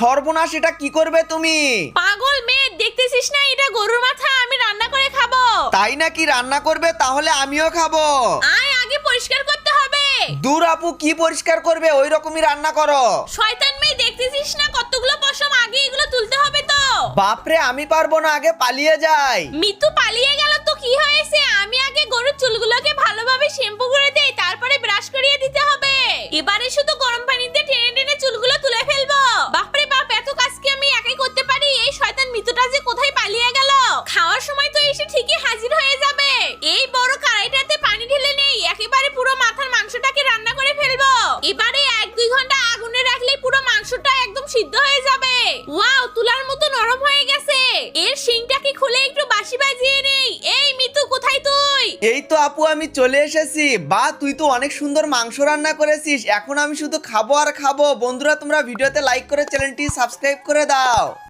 সর্বনাশ, এটা কি করবে তুমি? পাগল মেয়ে, দেখতেছিস না এটা গরুর মাথা, আমি রান্না করে খাবো। তাই নাকি? রান্না করবে? তাহলে আমিও খাবো। আয়, আগে পরিষ্কার করতে হবে। দূর আপু, কি পরিষ্কার করবে? ওই রকমই রান্না করো। শয়তান মেয়ে, দেখতেছিস না কতগুলো পশম, আগে এগুলো তুলতে হবে তো। বাপরে, আমি পারবো না, আগে পালিয়ে যাই। মিতু পালিয়ে গেল তো কি হয়েছে? আমি আগে গরুর চুলগুলোকে ভালোভাবে শ্যাম্পু করে দেই, তারপরে ব্রাশ করিয়ে দিতে হবে। এবারে শুধু গরম পানিতে টেনে টেনে চুলগুলো তুলে ফেলবো। বাপরে বাপ, এত কাজ কি আমি একাই করতে পারি? এই শয়তান মিতুটা যে কোথায় পালিয়ে গেল? খাওয়ার সময় তো এসে ঠিকই হাজির হয়ে যাবে। এই বড় কড়াইটাতে পানি ঢেলে নেই, একেবারে পুরো মাথার মাংসটাকে রান্না করে ফেলবো। এবারে 1-2 ঘন্টা আগুনে রাখলেই পুরো মাংসটা একদম সিদ্ধ হয়ে যাবে। ওয়াও, তুলার মতো নরম হয়ে গেছে। এর শিংটাকে খুলে একটু বাঁশি বাজিয়ে নেই। এই মিতু, কোথায় তুই? এই তো আপু, আমি চলে এসেছি। বা, তুই তো অনেক সুন্দর মাংস রান্না করেছিস। এখন আমি শুধু খাবো আর খাবো। বন্ধুরা, তোমরা ভিডিওতে লাইক করে চ্যানেলটি সাবস্ক্রাইব করে দাও।